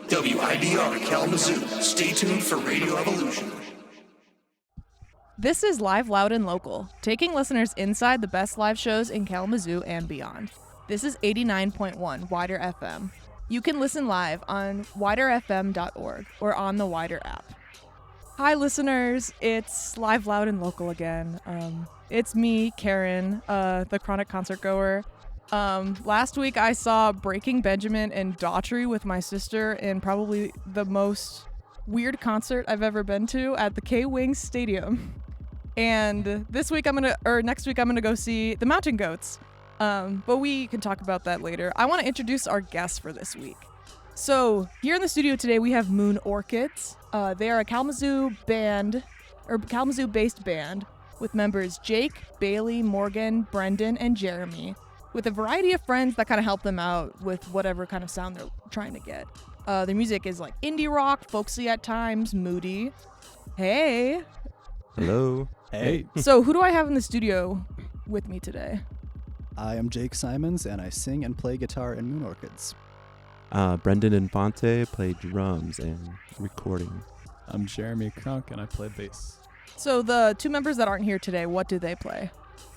WIDR Kalamazoo. Stay tuned for Radio Evolution. This is Live, Loud, and Local, taking listeners inside the best live shows in Kalamazoo and beyond. This is 89.1 WIDR FM. You can listen live on widrfm.org or on the WIDR app. Hi, listeners. It's Live, Loud, and Local again. It's me, Karen, the chronic concert goer. Last week I saw Breaking Benjamin and Daughtry with my sister in probably the most weird concert I've ever been to at the K-Wings Stadium. And next week I'm gonna go see the Mountain Goats. But we can talk about that later. I want to introduce our guests for this week. So here in the studio today we have Moon Orchids. They are a Kalamazoo-based band with members Jake, Bailey, Morgan, Brendan, and Jeremy, with a variety of friends that kind of help them out with whatever kind of sound they're trying to get. Their music is like indie rock, folksy at times, moody. Hey. Hello. Hey. So who do I have in the studio with me today? I am Jake Simons, and I sing and play guitar in Moon Orchids. Brendan Infante play drums and recording. I'm Jeremy Crunk, and I play bass. So the two members that aren't here today, what do they play?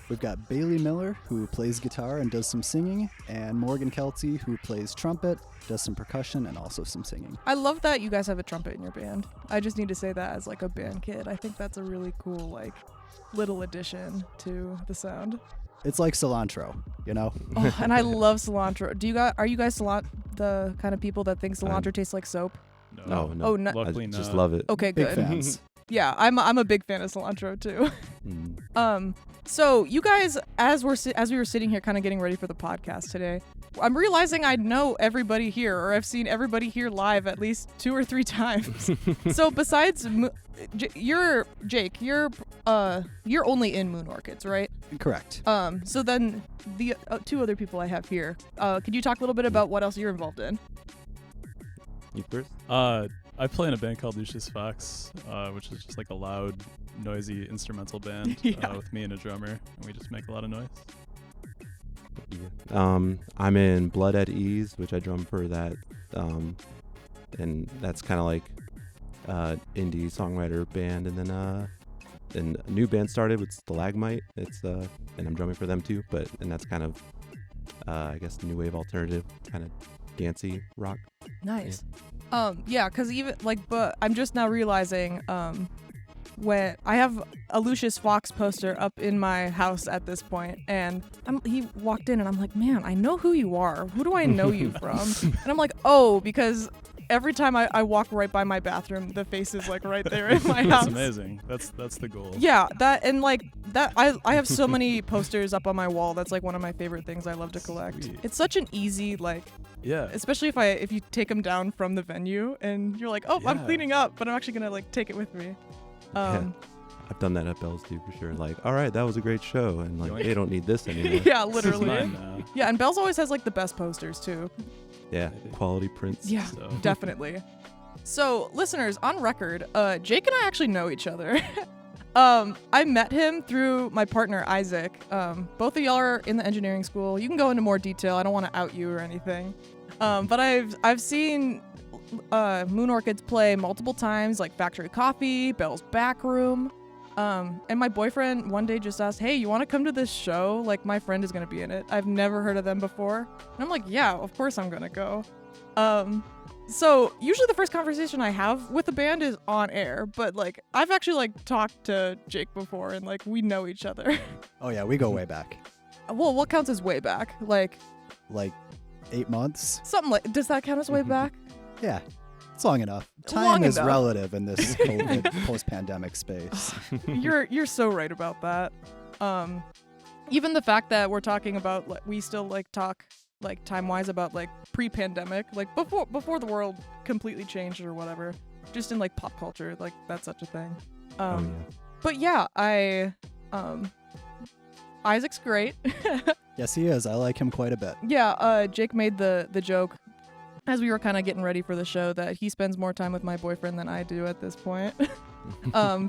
We've got Bailey Miller, who plays guitar and does some singing, and Morgan Kelty, who plays trumpet, does some percussion, and also some singing. I love that you guys have a trumpet in your band. I just need to say that as like a band kid. I think that's a really cool like little addition to the sound. It's like cilantro, you know? Oh, and I love cilantro. Are you guys the kind of people that think cilantro tastes like soap? No. Oh, no. Luckily, I no. just love it. Okay, Big good. fans. Yeah, I'm a big fan of cilantro too. So you guys, as we were sitting here kind of getting ready for the podcast today, I'm realizing I know everybody here, or I've seen everybody here live at least 2 or 3 times. So besides you're Jake, you're only in Moon Orchids, right? Correct. So then the 2 other people I have here, could you talk a little bit about what else you're involved in? You first? I play in a band called Lucius Fox, which is just like a loud, noisy instrumental band with me and a drummer, and we just make a lot of noise. Yeah. I'm in Blood at Ease, which I drum for that, and that's kind of like indie songwriter band. And then a new band started with Stalagmite. It's and I'm drumming for them too. And that's kind of I guess new wave alternative, kind of dancey rock. Nice. Yeah, because but I'm just now realizing when I have a Lucius Fox poster up in my house at this point, and he walked in and I'm like, man, I know who you are. Who do I know you from? And I'm like, oh, because every time I walk right by my bathroom, the face is like right there in my house. That's amazing. That's the goal. Yeah, that and like that. I have so many posters up on my wall. That's like one of my favorite things I love to collect. Sweet. It's such an easy Yeah. especially if you take them down from the venue and you're like, oh, I'm Yeah. cleaning up, but I'm actually gonna like take it with me. Yeah. I've done that at Bell's too, for sure. Like, all right, that was a great show, and like Yoink. they don't need this anymore. Yeah, This is literally. mine now. Yeah, and Bell's always has like the best posters too. Yeah, quality prints. Yeah, So. definitely. So, listeners, on record, Jake and I actually know each other. I met him through my partner, Isaac. Both of y'all are in the engineering school. You can go into more detail. I don't want to out you or anything. But I've seen Moon Orchids play multiple times, like Factory Coffee, Bell's Back Room. And my boyfriend one day just asked, hey, you want to come to this show? Like, my friend is going to be in it. I've never heard of them before. And I'm like, yeah, of course I'm going to go. So usually the first conversation I have with the band is on air, but like I've actually like talked to Jake before and like we know each other. Oh, yeah, we go way back. Well, what counts as way back? Like 8 months? something like, does that count as way back? Yeah, it's long enough. Time Long is enough. relative in this COVID post-pandemic space. You're so right about that. Even the fact that we're talking about like, we still like talk like time-wise about like pre-pandemic, like before the world completely changed or whatever, just in like pop culture, like that's such a thing. Yeah. But yeah, Isaac's great. Yes, he is. I like him quite a bit. Yeah, Jake made the joke as we were kind of getting ready for the show that he spends more time with my boyfriend than I do at this point.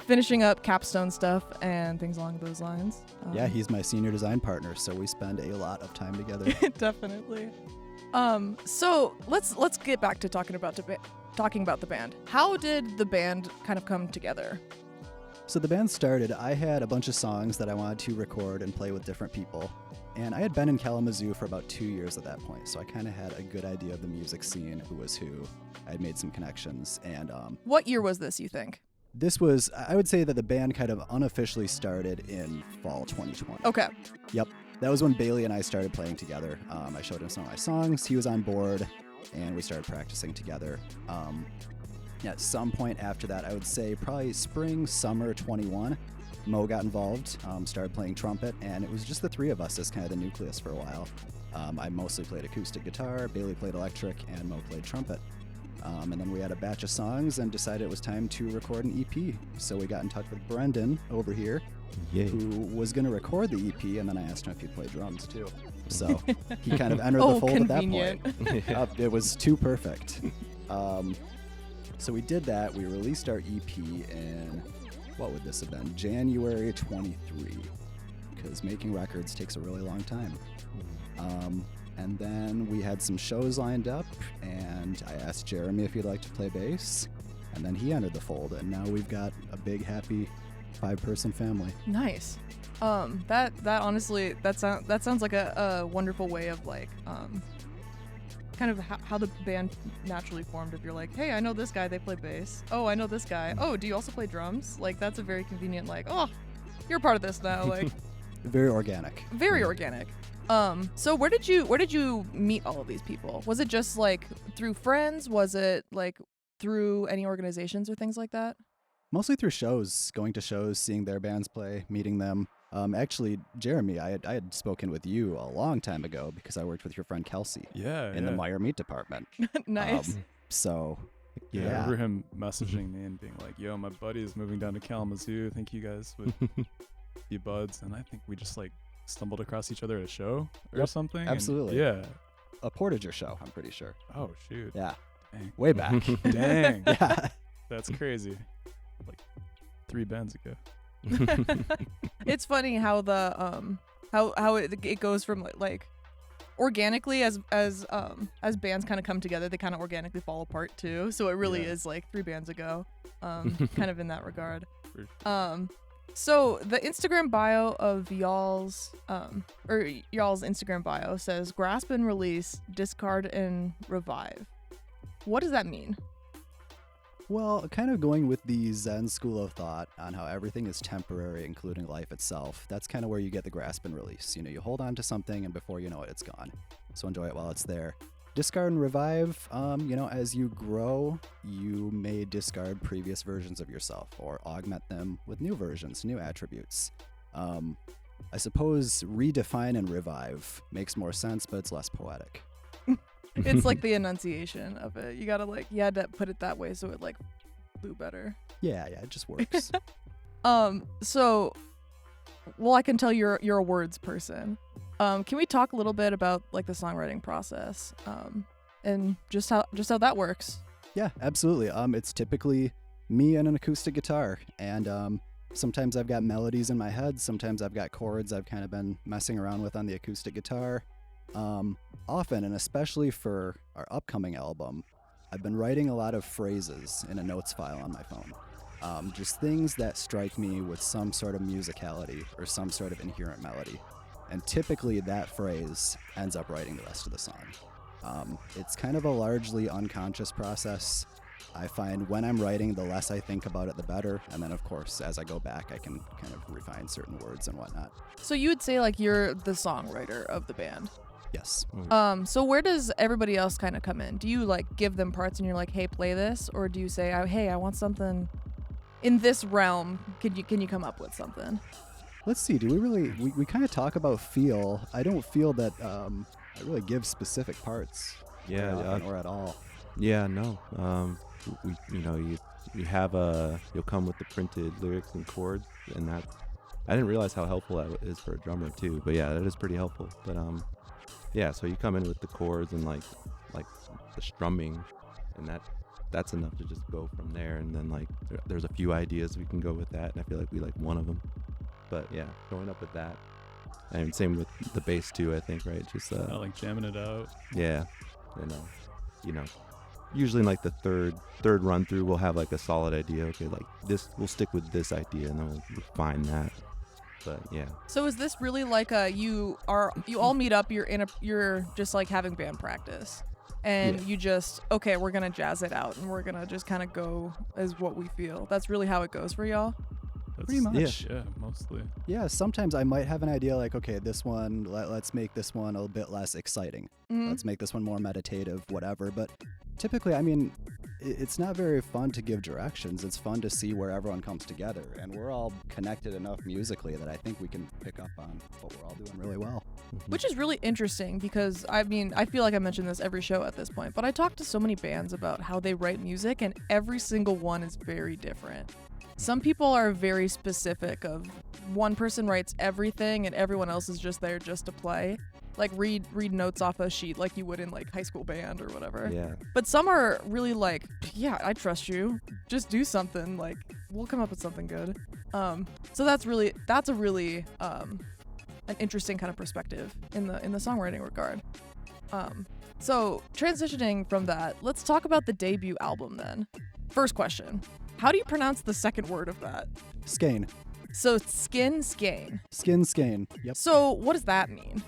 Finishing up capstone stuff and things along those lines. Yeah, he's my senior design partner, so we spend a lot of time together. Definitely. So let's get back to talking about the band. How did the band kind of come together? So the band started, I had a bunch of songs that I wanted to record and play with different people. And I had been in Kalamazoo for about 2 years at that point, so I kind of had a good idea of the music scene, who was who. I had made some connections, and What year was this, you think? this was, I would say that the band kind of unofficially started in fall 2020. Okay. Yep. That was when Bailey and I started playing together. I showed him some of my songs, he was on board, and we started practicing together. At some point after that, I would say probably spring, summer 21, Mo got involved, started playing trumpet, and it was just the three of us as kind of the nucleus for a while. I mostly played acoustic guitar, Bailey played electric, and Mo played trumpet. And then we had a batch of songs and decided it was time to record an EP. So we got in touch with Brendan over here, Yay. who was going to record the EP, and then I asked him if he'd play drums too. So he kind of entered the fold convenient. at that point. It was too perfect. So we did that. We released our EP in, what would this have been? January 23, because making records takes a really long time. And then we had some shows lined up, and I asked Jeremy if he'd like to play bass, and then he entered the fold, and now we've got a big, happy 5-person family. Nice. That honestly, that sounds like a wonderful way of like, kind of how the band naturally formed. If you're like, hey, I know this guy, they play bass. Oh, I know this guy. Oh, do you also play drums? Like, that's a very convenient, like, oh, you're part of this now. Like, Very organic. very organic. So where did you meet all of these people? Was it just like through friends? Was it like through any organizations or things like that? Mostly through shows, going to shows, seeing their bands play, meeting them. Actually, Jeremy, I had spoken with you a long time ago because I worked with your friend Kelsey in the Meyer Meat department. Nice. So, I yeah. remember him messaging me and being like, yo, my buddy is moving down to Kalamazoo. I think you guys would be buds. And I think we just like stumbled across each other at a show or something. and absolutely. yeah. A Portager show, I'm pretty sure. Oh, shoot. Yeah. Dang. Way back. Dang. Yeah. That's crazy. Like 3 bands ago. It's funny how the how it goes from like organically as bands kind of come together, they kind of organically fall apart too. So it really is like 3 bands ago, kind of in that regard. So the Instagram bio of y'all's Instagram bio says grasp and release, discard and revive. What does that mean? Well, kind of going with the Zen school of thought on how everything is temporary, including life itself. That's kind of where you get the grasp and release. You know, you hold on to something and before you know it, it's gone. So enjoy it while it's there. Discard and revive, as you grow, you may discard previous versions of yourself or augment them with new versions, new attributes. I suppose redefine and revive makes more sense, but it's less poetic. It's like the enunciation of it. You had to put it that way so it like flew better. Yeah, it just works. So, well, I can tell you're a words person. Can we talk a little bit about like the songwriting process, and just how that works? Yeah, absolutely. It's typically me and an acoustic guitar, and sometimes I've got melodies in my head. Sometimes I've got chords I've kind of been messing around with on the acoustic guitar. Often, and especially for our upcoming album, I've been writing a lot of phrases in a notes file on my phone. Just things that strike me with some sort of musicality or some sort of inherent melody. And typically that phrase ends up writing the rest of the song. It's kind of a largely unconscious process. I find when I'm writing, the less I think about it, the better. And then, of course, as I go back, I can kind of refine certain words and whatnot. So you would say like you're the songwriter of the band? Yes. So where does everybody else kind of come in? Do you like give them parts and you're like, hey, play this? Or do you say, hey, I want something in this realm. Can you come up with something? Let's see. Do we really, we kind of talk about feel. I don't feel that I really give specific parts. Or at all. Yeah, no. You'll come with the printed lyrics and chords, and I didn't realize how helpful that is for a drummer too. But yeah, that is pretty helpful. But so you come in with the chords and like the strumming, and that's enough to just go from there. And then like there's a few ideas we can go with that, and I feel like we like one of them. But yeah, going up with that, and same with the bass too. I think, right? Just like jamming it out. Yeah. and usually in like the third run through, we'll have like a solid idea. Okay, like this, we'll stick with this idea, and then we'll refine that. But yeah. So is this really like you all meet up, you're just like having band practice, and Yeah. you just, okay, we're gonna jazz it out and we're gonna just kind of go as what we feel. That's really how it goes for y'all? Pretty much. Yeah, mostly. Yeah, sometimes I might have an idea like, okay, this one, let's make this one a bit less exciting. Mhm. Let's make this one more meditative, whatever. But typically, I mean, it's not very fun to give directions. It's fun to see where everyone comes together. And we're all connected enough musically that I think we can pick up on what we're all doing really well. Which is really interesting because, I mean, I feel like I mention this every show at this point, but I talk to so many bands about how they write music, and every single one is very different. Some people are very specific of one person writes everything and everyone else is just there just to play. Like read notes off a sheet like you would in like high school band or whatever. Yeah. But some are really like, yeah, I trust you. Just do something. Like, we'll come up with something good. So that's a really an interesting kind of perspective in the songwriting regard. So transitioning from that, let's talk about the debut album then. First question. How do you pronounce the second word of that? Skein. So skein. Skein. Yep. So what does that mean?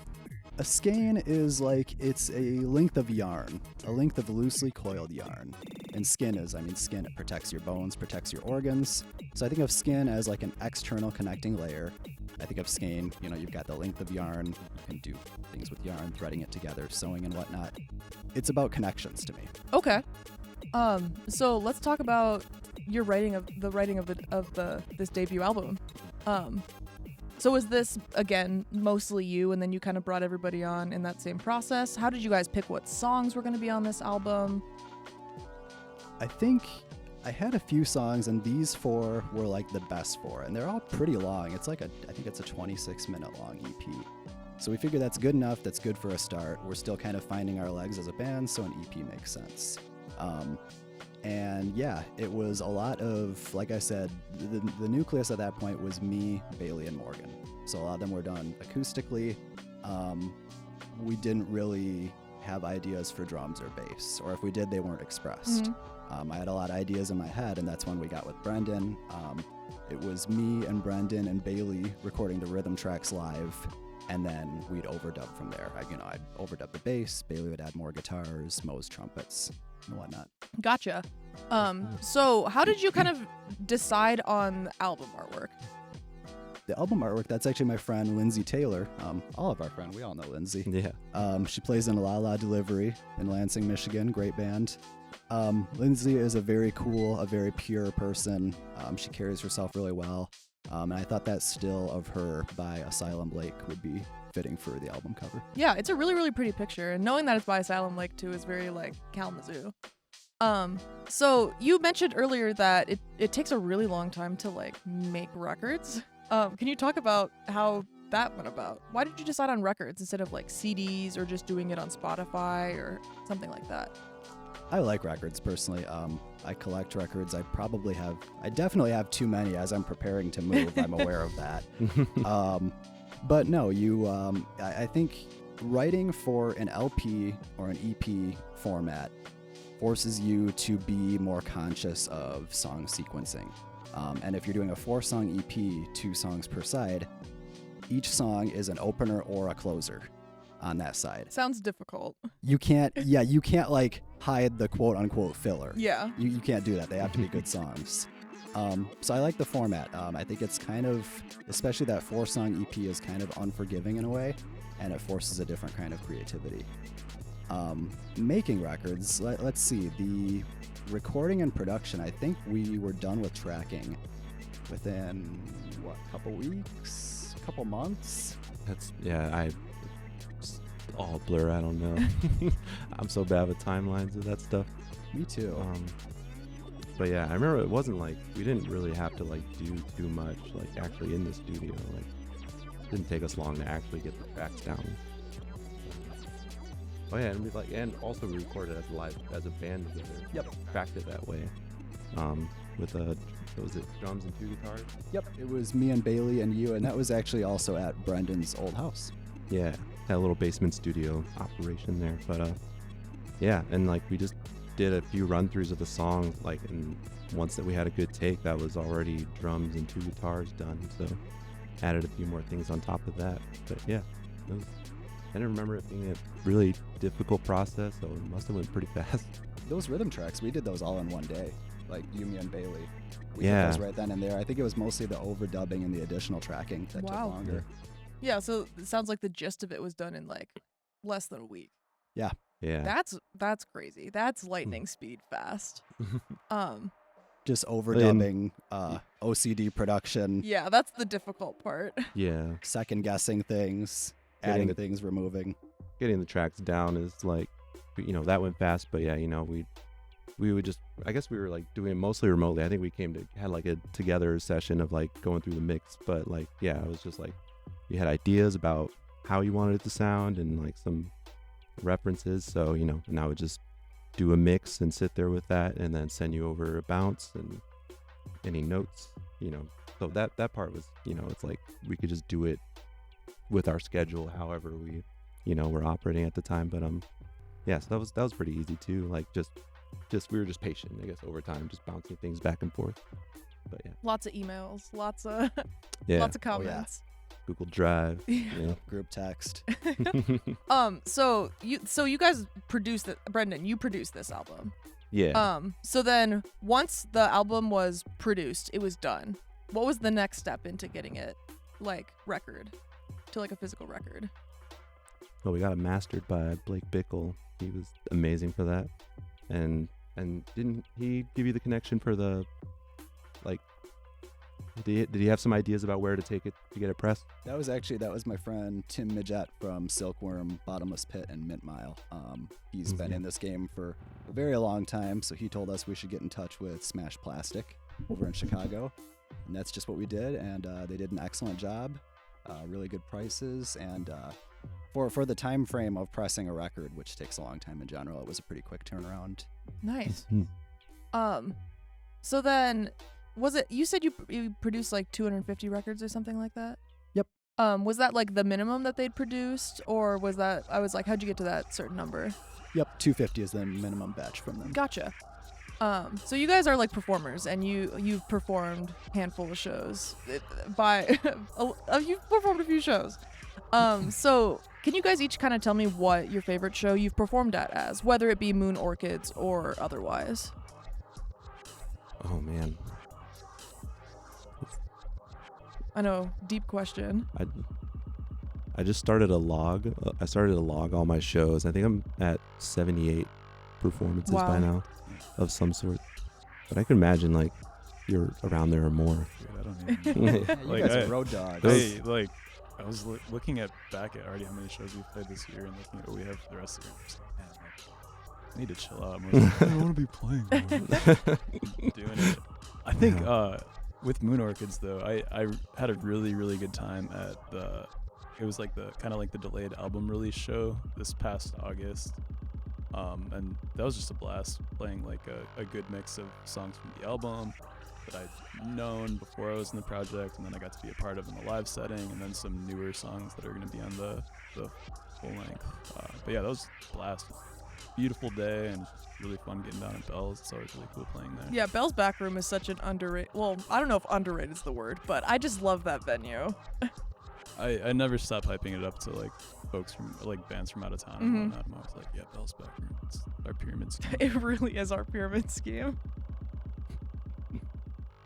A skein is like, it's a length of yarn, a length of loosely coiled yarn. And skin, it protects your bones, protects your organs. So I think of skin as like an external connecting layer. I think of skein, you've got the length of yarn. You can do things with yarn, threading it together, sewing and whatnot. It's about connections to me. Okay. So let's talk about your writing of this debut album. So was this, again, mostly you, and then you kind of brought everybody on in that same process? How did you guys pick what songs were going to be on this album? I think I had a few songs, and these 4 were like the best 4, and they're all pretty long. It's like I think it's a 26-minute long EP. So we figured that's good enough, that's good for a start. We're still kind of finding our legs as a band, so an EP makes sense. And yeah, it was a lot of, like I said, the nucleus at that point was me, Bailey, and Morgan. So a lot of them were done acoustically. We didn't really have ideas for drums or bass, or if we did, they weren't expressed. Mm-hmm. I had a lot of ideas in my head, and that's when we got with Brendan. It was me and Brendan and Bailey recording the rhythm tracks live, and then we'd overdub from there. I'd overdub the bass, Bailey would add more guitars, Mo's trumpets, and whatnot. Gotcha. So how did you kind of decide on the album artwork? The album artwork, that's actually my friend Lindsay Taylor. All of our friends, we all know Lindsay. Yeah. She plays in La La Delivery in Lansing, Michigan. Great band. Lindsay is a very cool, a very pure person. She carries herself really well. And I thought that still of her by Asylum Lake would be fitting for the album cover. Yeah, it's a really, really pretty picture. And knowing that it's by Asylum Lake, too, is very, like, Kalamazoo. So you mentioned earlier that it takes a really long time to, like, make records. Can you talk about how that went about? Why did you decide on records instead of, like, CDs or just doing it on Spotify or something like that? I like records personally. I collect records. I definitely have too many as I'm preparing to move. I'm aware of that. But no, I think writing for an LP or an EP format forces you to be more conscious of song sequencing. And if you're doing a 4-song EP, 2 songs per side, each song is an opener or a closer on that side. Sounds difficult. You can't like hide the quote unquote filler. Yeah. You can't do that. They have to be good songs. So I like the format. I think it's kind of, especially that 4-song EP is kind of unforgiving in a way, and it forces a different kind of creativity. Making records, let's see, the recording and production, I think we were done with tracking within, couple weeks, couple months? It's all blur, I don't know. I'm so bad with timelines of that stuff. Me too. But yeah, I remember it wasn't like, we didn't really have to like do much, like actually in the studio. Like, it didn't take us long to actually get the tracks down. Oh yeah, and also we recorded as a band together. Yep. Tracked it that way. With was it drums and 2 guitars? Yep. It was me and Bailey and you, and that was actually also at Brendan's old house. Yeah, had a little basement studio operation there. But yeah, and like we just did a few run throughs of the song, like, and once that we had a good take, that was already drums and 2 guitars done. So added a few more things on top of that. But yeah, I didn't remember it being a really difficult process, so it must have went pretty fast. Those rhythm tracks, we did those all in one day. Like Yumi and Bailey. We Yeah. did those right then and there. I think it was mostly the overdubbing and the additional tracking that Wow. took longer. Yeah, so it sounds like the gist of it was done in like less than a week. Yeah. That's crazy. That's lightning speed fast. Just overdubbing, OCD production, Yeah, that's the difficult part. Yeah. second guessing things, Getting adding the- things, removing. Getting the tracks down is like, that went fast, but yeah, we would just, I guess we were like doing it mostly remotely. I think we had like a together session of like going through the mix, but like, yeah, it was just like, you had ideas about how you wanted it to sound and like some references. So, and I would just do a mix and sit there with that and then send you over a bounce and any notes, so that part was, it's like we could just do it with our schedule, however we, were operating at the time. But yeah, so that was pretty easy too. Like just we were just patient, I guess, over time, just bouncing things back and forth. But yeah, Lots of emails, lots of yeah, lots of comments. Google Drive. Yeah. Group text. So you guys produced it, Brendan, you produced this album. Yeah. So then once the album was produced, it was done. What was the next step into getting it like record to like a physical record? Well, we got it mastered by Blake Bickle. He was amazing for that. And didn't he give you the connection for the, like, did he have some ideas about where to take it to get it pressed? That was my friend Tim Midgett from Silkworm, Bottomless Pit, and Mint Mile. He's been in this game for a very long time, so he told us we should get in touch with Smash Plastic over in Chicago, and that's just what we did. And they did an excellent job, really good prices, and for the time frame of pressing a record, which takes a long time in general, it was a pretty quick turnaround. Nice. So then, was it, you said you produced like 250 records or something like that? Yep. Was that like the minimum that they'd produced, or was that, I was like, how'd you get to that certain number? Yep, 250 is the minimum batch from them. Gotcha. So you guys are like performers, and you've performed a handful of shows. You've performed a few shows. So can you guys each kind of tell me what your favorite show you've performed at as, whether it be Moon Orchids or otherwise? Oh man, I know, deep question. I just started a log. I started to log all my shows. I think I'm at 78 performances Wow. by now, of some sort. But I could imagine like you're around there or more. Dude, I don't even know. You Like, guys I- are road dogs. Hey, like, I was looking back at already how many shows we've played this year and looking at what we have for the rest of the year. I'm just like, man, like, I need to chill out. I'm like, I don't want to be playing more. Doing it. I think with Moon Orchids, though, I had a really, really good time at it was like the kind of like the delayed album release show this past August. And that was just a blast, playing like a good mix of songs from the album that I'd known before I was in the project, and then I got to be a part of in the live setting, and then some newer songs that are going to be on the full length. But yeah, that was a blast. Beautiful day, and it's really fun getting down at Bell's. It's always really cool playing there. Yeah, Bell's Back Room is such an underrated, well, I don't know if underrated is the word, but I just love that venue. I never stop hyping it up to like folks from like bands from out of town and whatnot. I'm always like, yeah, Bell's Back Room, it's our pyramid scheme. It really is our pyramid scheme.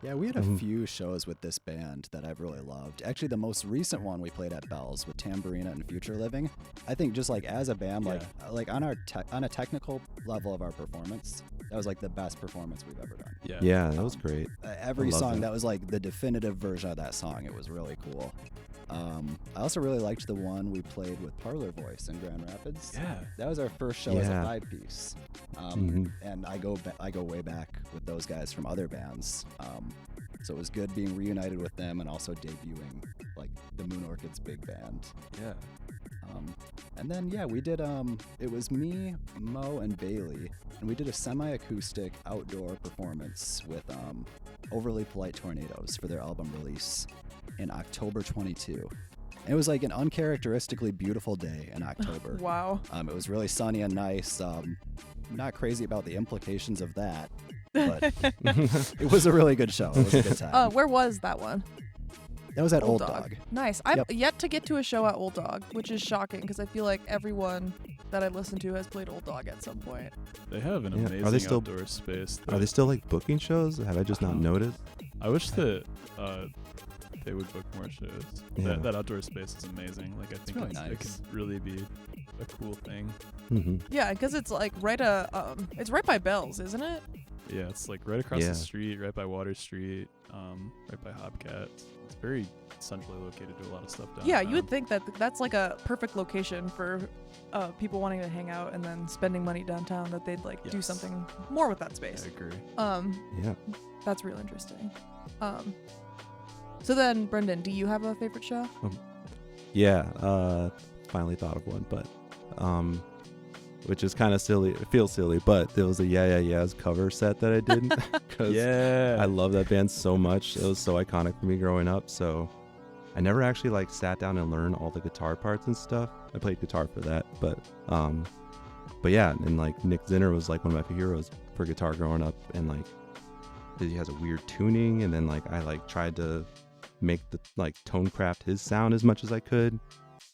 Yeah, we had a few shows with this band that I've really loved. Actually, the most recent one we played at Bell's with Tamburina and Future Living. I think just like as a band, like on a technical level of our performance, that was like the best performance we've ever done. Yeah, that was great. Every love song that. that was like the definitive version of that song. It was really cool. I also really liked the one we played with Parlor Voice in Grand Rapids. Yeah. That was our first show as a Yeah. 5-piece. And I go way back with those guys from other bands. So it was good being reunited with them and also debuting like the Moon Orchids big band. Yeah. And then we did it was me, Mo, and Bailey, and we did a semi-acoustic outdoor performance with Overly Polite Tornadoes for their album release in October 22. And it was like an uncharacteristically beautiful day in October. Wow. It was really sunny and nice. Not crazy about the implications of that, but it was a really good show. It was a good time. Where was that one? That was at Old Dog. Nice. I've Yep. yet to get to a show at Old Dog, which is shocking because I feel like everyone that I listen to has played Old Dog at some point. They have an Yeah. amazing Are they still- outdoor space. Are they still like booking shows? Have I just not noticed? I wish that they would book more shows. Yeah. That outdoor space is amazing. Like I think really it nice. could really be a cool thing. Mm-hmm. Yeah, because it's like it's right by Bell's, isn't it? Yeah, it's like right across Yeah. the street, right by Water Street, right by Hobcat. It's very centrally located to a lot of stuff down. Yeah, you would think that that's like a perfect location for people wanting to hang out and then spending money downtown. That they'd like do Yes. something more with that I space. agree. Yeah. That's real interesting. So then, Brendan, do you have a favorite show? Yeah. Finally thought of one, but which is kind of silly. It feels silly, but there was a Yeah Yeah Yeahs cover set that I did because Yeah. I love that band so much. It was so iconic for me growing up. So I never actually like sat down and learned all the guitar parts and stuff. I played guitar for that, but yeah, and like Nick Zinner was like one of my heroes for guitar growing up, and like he has a weird tuning, and then like I like tried to make the like tone craft his sound as much as I could,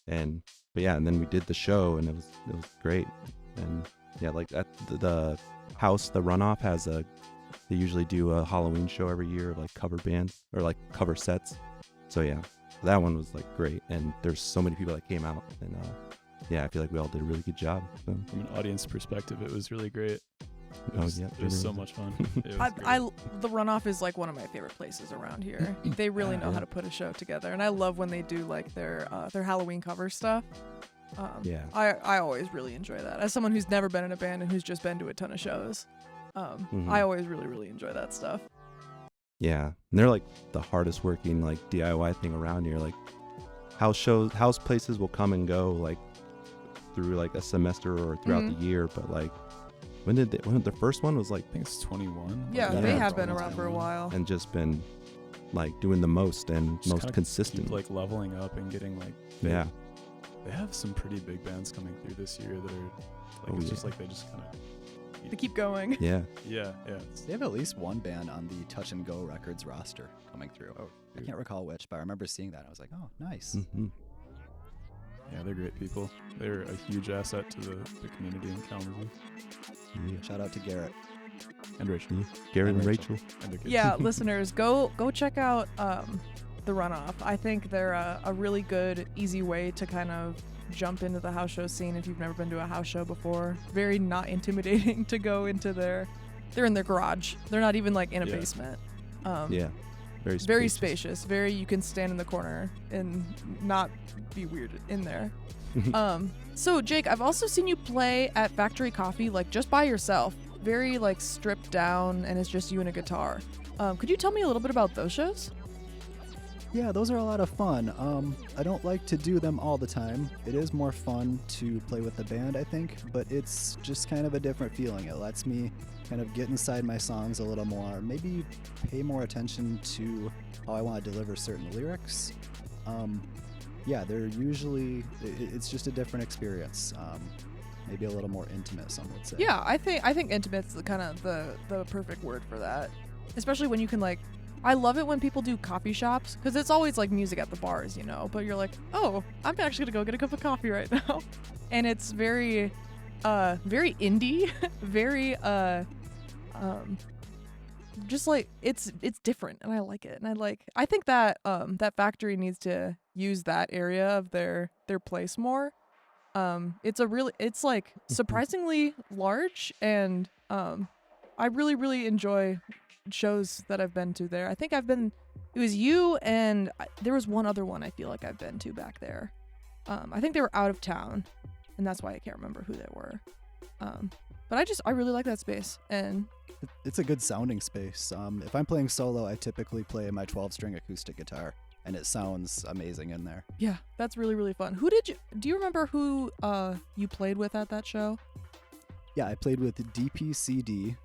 but yeah, and then we did the show, and it was great. And yeah, like at the house, the Runoff they usually do a Halloween show every year of like cover bands or like cover sets. So yeah, that one was like great, and there's so many people that came out, and yeah, I feel like we all did a really good job. So, From an audience perspective, it was really great. It Oh, was, yeah, it was it so was. much fun. It was great. The Runoff is like one of my favorite places around here. They really know how to put a show together, and I love when they do like their Halloween cover stuff. Yeah. I always really enjoy that. As someone who's never been in a band and who's just been to a ton of shows, Mhm. I always really enjoy that stuff. Yeah, and they're like the hardest working like DIY thing around here. Like house places will come and go like through like a semester or throughout Mhm. the year, but like when the first one was like, I think it's 21. Yeah, Yeah. they it's have been almost around for a 21. while. and just been like doing the most and Just most kinda consistent. Keep, like leveling up and getting like. Yeah. They have some pretty big bands coming through this year that are like Oh, it's just yeah. like they just kind of. They keep going. Yeah. Yeah, yeah. It's, They have at least one band on the Touch and Go Records roster coming through. oh, I dude. can't recall which, but I remember seeing that. I was like, oh, nice. Hmm. Yeah, they're great people. They're a huge asset to the community in Kalamazoo. Yeah. Shout out to Garrett. And Rachel. Yeah. Gary And and Rachel. Rachel. And their kids. Yeah, listeners, go check out the Runoff. I think they're a really good, easy way to kind of jump into the house show scene if you've never been to a house show before. Very not intimidating to go into they're in their garage. They're not even like in a Yeah. basement. Yeah. Very spacious. Very, you can stand in the corner and not be weird in there. So Jake, I've also seen you play at Factory Coffee, like just by yourself. Very like stripped down, and it's just you and a guitar. Could you tell me a little bit about those shows? Yeah, those are a lot of fun. I don't like to do them all the time. It is more fun to play with the band, I think, but it's just kind of a different feeling. It lets me kind of get inside my songs a little more, maybe pay more attention to how I want to deliver certain lyrics. Yeah, they're usually, it's just a different experience. Maybe a little more intimate, some would say. Yeah, I think intimate's the kind of the perfect word for that. Especially when you can like, I love it when people do coffee shops because it's always like music at the bars, you know. But you're like, oh, I'm actually gonna go get a cup of coffee right now, and it's very indie, very just like it's different, and I like it, and I think that that factory needs to use that area of their place more. It's like surprisingly large, and I really enjoy shows that I've been to there. I think it was you, and there was one other one I feel like I've been to back there. I think they were out of town, and that's why I can't remember who they were. But I really like that space, and It's a good sounding space. If I'm playing solo, I typically play my 12-string acoustic guitar, and it sounds amazing in there. yeah, that's really fun. Do you remember who you played with at that show? Yeah, I played with DPCD,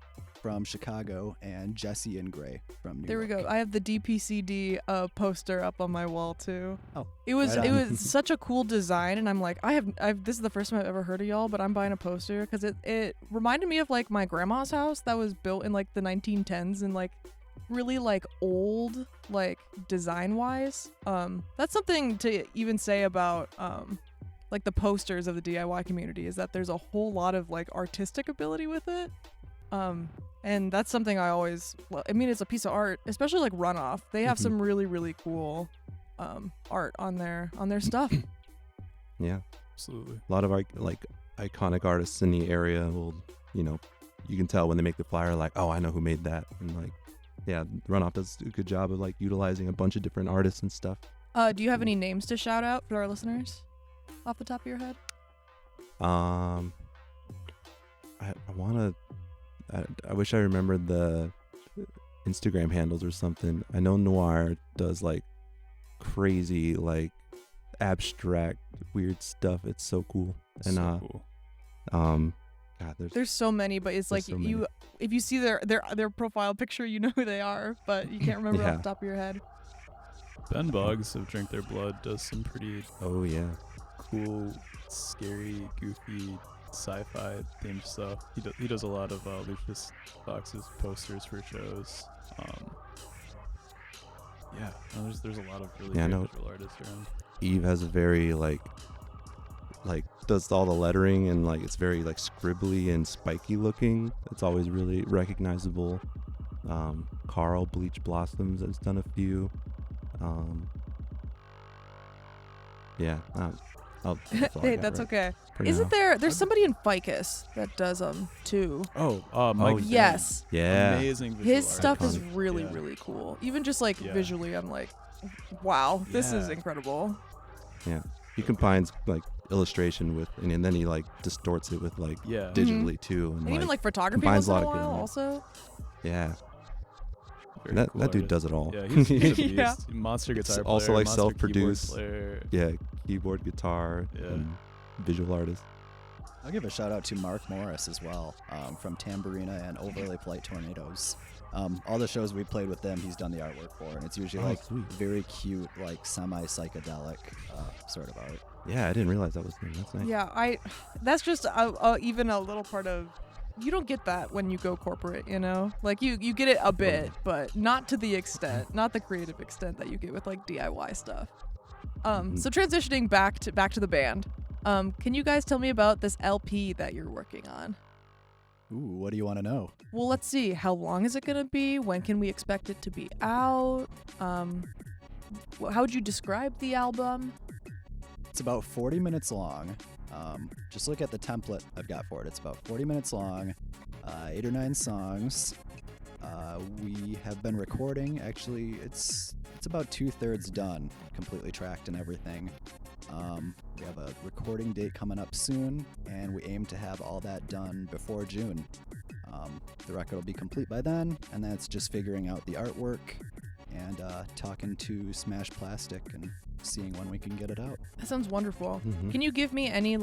from Chicago, and Jesse and Gray from New There York. we go. I have the DPCD poster up on my wall too. Oh, It was right it on. was such a cool design, and I'm like, this is the first time I've ever heard of y'all, but I'm buying a poster because it reminded me of like my grandma's house that was built in like the 1910s and like really like old like design wise. That's something to even say about like the posters of the DIY community, is that there's a whole lot of like artistic ability with it. And that's something I always, I mean, it's a piece of art, especially like Runoff. They have some really, really cool art on their stuff. Yeah. Absolutely. A lot of like iconic artists in the area will, you can tell when they make the flyer, like, oh, I know who made that. And like, yeah, Runoff does a good job of like utilizing a bunch of different artists and stuff. Do you have any names to shout out for our listeners off the top of your head? I wish I remembered the Instagram handles or something. I know Noir does like crazy, like abstract, weird stuff. It's so cool. And So cool. God, There's so many, but it's like so many. if you see their profile picture, you know who they are, but you can't remember Yeah. off the top of your head. Ben Boggs of Drink Their Blood does some pretty Oh yeah. cool, scary, goofy, sci-fi themed stuff. He does a lot of Lucius Fox's posters for shows. There's a lot of really Yeah, I great know. visual artists around. Eve has a very like does all the lettering, and like it's very like scribbly and spiky looking. It's always really recognizable. Carl Bleach Blossoms has done a few. Yeah. That's all I Hey, got that's right okay. for Isn't now. there's somebody in Ficus that does too? Mike. yeah. Yes. Yeah. Amazing visual His stuff is Iconic. really, Yeah. really cool. Even just like Yeah. visually, I'm like, wow, this is Yeah. incredible. Yeah. He combines like illustration with, and then he like distorts it with like Yeah. digitally too. And even like photography combines once a in a lot of good while in it. also. Yeah. Very That cool dude artist. does it all. Yeah, he's a beast. Yeah. Monster guitar player, also, like, monster keyboard self-produced. player. Yeah. Keyboard, guitar, Yeah. and visual artist. I'll give a shout out to Mark Morris as well, from Tamburina and Overlay Polite Tornadoes. All the shows we played with them, he's done the artwork for, and it's usually Oh, like sweet. very cute, like semi-psychedelic sort of art. Yeah, I didn't realize that was him. That's nice. Yeah, that's just even a little part of. You don't get that when you go corporate, you know? Like you get it a bit, but not to the extent, not the creative extent that you get with like DIY stuff. So transitioning back to the band. Can you guys tell me about this LP that you're working on? Ooh, what do you want to know? Well, let's see. How long is it going to be? When can we expect it to be out? How would you describe the album? It's about 40 minutes long. Just look at the template I've got for it. It's about 40 minutes long, 8 or 9 songs. We have been recording. Actually, it's about 2/3 done, completely tracked and everything. We have a recording date coming up soon, and we aim to have all that done before June. The record will be complete by then, and then it's just figuring out the artwork and talking to Smash Plastic and seeing when we can get it out. That sounds wonderful. Mhm. Can you give me any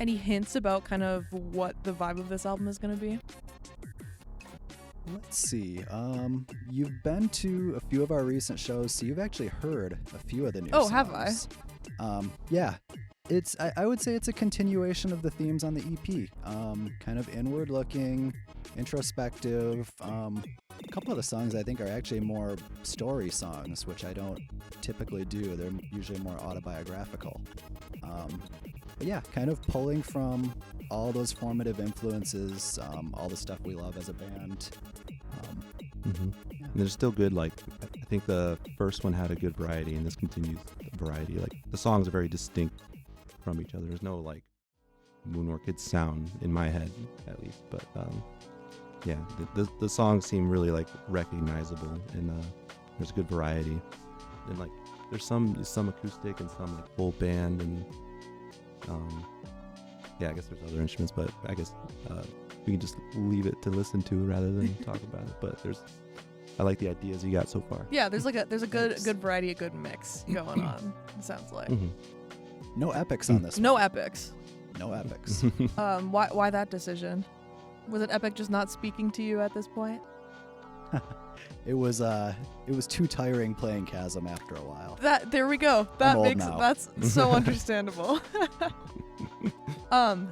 any hints about kind of what the vibe of this album is going to be? Let's see. You've been to a few of our recent shows, so you've actually heard a few of the new songs. Oh, have I? Yeah. It's I would say it's a continuation of the themes on the EP. Kind of inward-looking, introspective. A couple of the songs I think are actually more story songs, which I don't typically do. They're usually more autobiographical. But yeah, kind of pulling from all those formative influences, all the stuff we love as a band. And there's still good, like, I think the first one had a good variety, and this continues the variety. Like, the songs are very distinct from each other. There's no, like, Moon Orchids sound in my head, at least. But, yeah, the songs seem really, like, recognizable, and there's good variety. And, like, there's some acoustic and some, like, full band, and, yeah, I guess there's other instruments, but I guess we can just leave it to listen to rather than talk about it. But I like the ideas you got so far. Yeah, there's a good variety, a good mix going on. It sounds like. No epics on this No one. epics. No epics. Why that decision? Was it Epic just not speaking to you at this point? It was too tiring playing Chasm after a while. There we go. That old makes now. that's so understandable.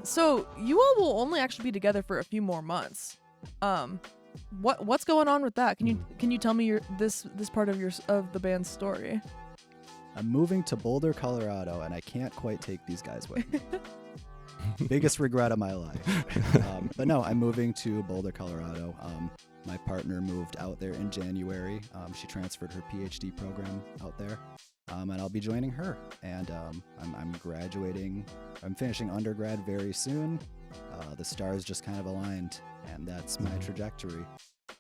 So you all will only actually be together for a few more months. What's going on with that? Can you tell me this part of the band's story? I'm moving to Boulder, Colorado, and I can't quite take these guys with me. Biggest regret of my life. But no, I'm moving to Boulder, Colorado. My partner moved out there in January. She transferred her PhD program out there, and I'll be joining her. And I'm graduating. I'm finishing undergrad very soon. The stars just kind of aligned, and that's my trajectory.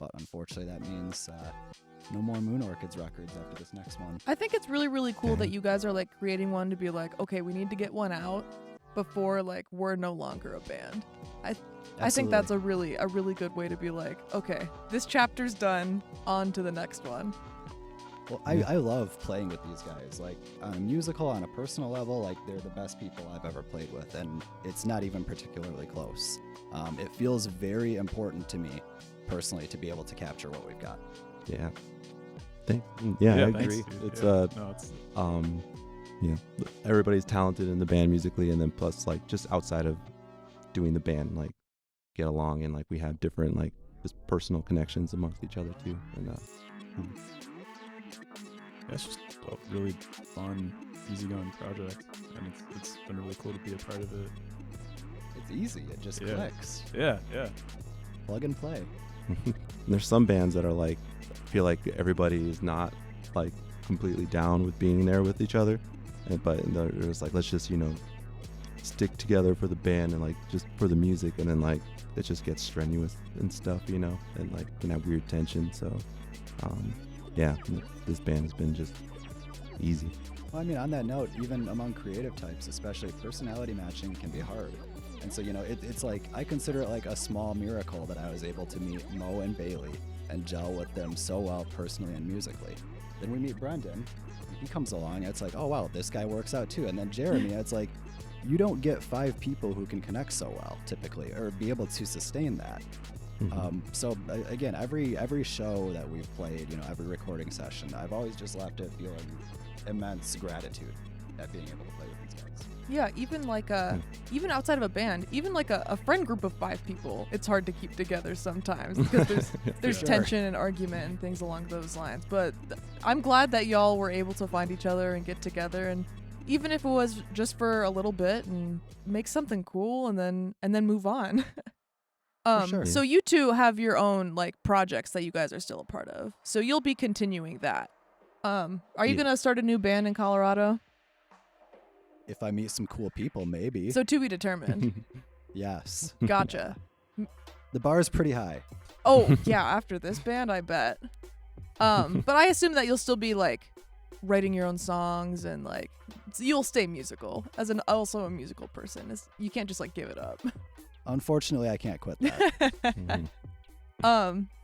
But unfortunately, that means no more Moon Orchids records after this next one. I think it's really, really cool that you guys are like creating one to be like, okay, we need to get one out before like we're no longer a band. I think that's a really good way to be like, okay, this chapter's done, on to the next one. Well, I love playing with these guys. Like on a musical, on a personal level, like they're the best people I've ever played with, and it's not even particularly close. It feels very important to me personally to be able to capture what we've got. Yeah. I agree. Thanks, It's everybody's talented in the band musically, and then plus like just outside of doing the band, like get along, and like we have different like just personal connections amongst each other too. And it's just a really fun, easygoing project, and it's been really cool to be a part of it. It's easy. It just clicks. Yeah. Plug and play. there's some bands that are like, feel like everybody is not like completely down with being there with each other, but there's like, let's just stick together for the band and like just for the music, and then like it just gets strenuous and stuff, and like can have weird tension. So this band has been just easy. Well, I mean, on that note, even among creative types, especially, personality matching can be hard. And so, it's like, I consider it like a small miracle that I was able to meet Mo and Bailey and gel with them so well personally and musically. Then we meet Brendan. He comes along, and it's like, oh, wow, this guy works out too. And then Jeremy, it's like, you don't get 5 people who can connect so well, typically, or be able to sustain that. So again, every show that we've played, every recording session, I've always just left it feeling immense gratitude at being able to play with these guys. Yeah, even like even outside of a band, even like a friend group of 5 people, it's hard to keep together sometimes because there's tension and argument and things along those lines. But I'm glad that y'all were able to find each other and get together, and even if it was just for a little bit, and make something cool and then move on. Sure. So you two have your own like projects that you guys are still a part of. So you'll be continuing that. Are you gonna start a new band in Colorado? If I meet some cool people, maybe. So to be determined. Yes. Gotcha. The bar is pretty high. Oh yeah, after this band, I bet. But I assume that you'll still be like writing your own songs, and like you'll stay musical as also a musical person. You can't just like give it up. Unfortunately, I can't quit that.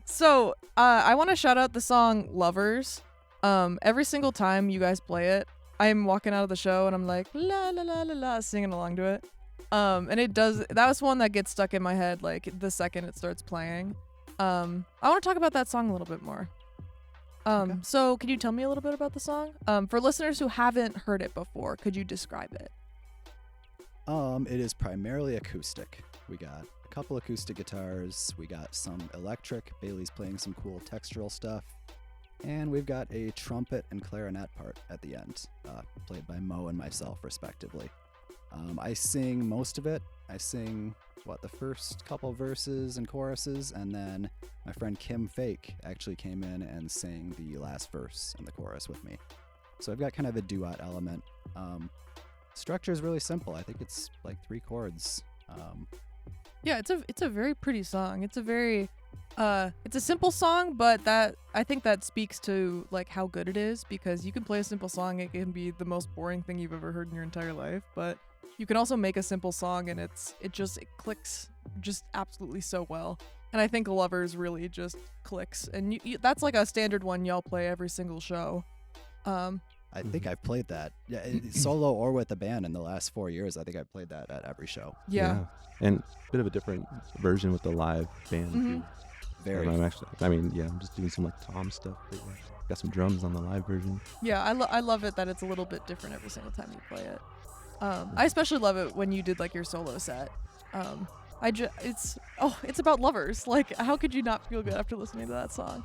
So I want to shout out the song Lovers. Every single time you guys play it, I'm walking out of the show and I'm like la la la la la, singing along to it. And that was one that gets stuck in my head like the second it starts playing. I want to talk about that song a little bit more. Okay. So can you tell me a little bit about the song? For listeners who haven't heard it before, could you describe it? It is primarily acoustic. We got a couple acoustic guitars, we got some electric, Bailey's playing some cool textural stuff, and we've got a trumpet and clarinet part at the end, played by Mo and myself respectively. I sing most of it. I sing, the first couple verses and choruses, and then my friend Kim Fake actually came in and sang the last verse and the chorus with me. So I've got kind of a duet element. Structure is really simple. I think it's like 3 chords. Yeah, it's a very pretty song. It's a very it's a simple song, but I think that speaks to like how good it is, because you can play a simple song, it can be the most boring thing you've ever heard in your entire life, but you can also make a simple song and it clicks just absolutely so well. And I think Lovers really just clicks, and that's like a standard one y'all play every single show. I think I've played that solo or with a band in the last 4 years. I think I've played that at every show. Yeah. And a bit of a different version with the live band. Mhm. Too. Very. I'm just doing some like tom stuff. But, yeah, got some drums on the live version. Yeah, I love it that it's a little bit different every single time you play it. I especially love it when you did like your solo set. It's about lovers. Like, how could you not feel good after listening to that song?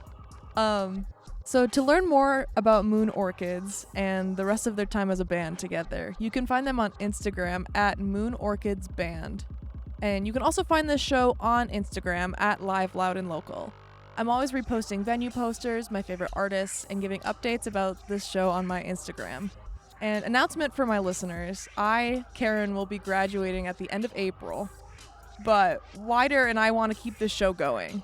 So to learn more about Moon Orchids and the rest of their time as a band together, you can find them on Instagram at Moon Orchids Band. And you can also find this show on Instagram at Live Loud and Local. I'm always reposting venue posters, my favorite artists, and giving updates about this show on my Instagram. And announcement for my listeners, Karen, will be graduating at the end of April. But WIDR and I want to keep this show going.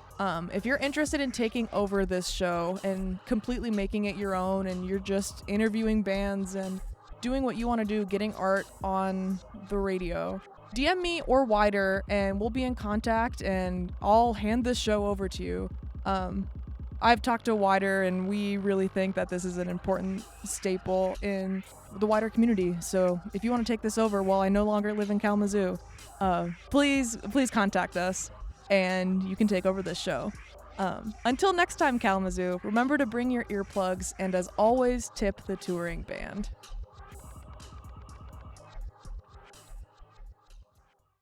If you're interested in taking over this show and completely making it your own, and you're just interviewing bands and doing what you want to do, getting art on the radio, DM me or WIDR and we'll be in contact and I'll hand this show over to you. I've talked to WIDR and we really think that this is an important staple in the WIDR community. So if you want to take this over while I no longer live in Kalamazoo, please contact us and you can take over this show. Until next time, Kalamazoo, remember to bring your earplugs and as always, tip the touring band.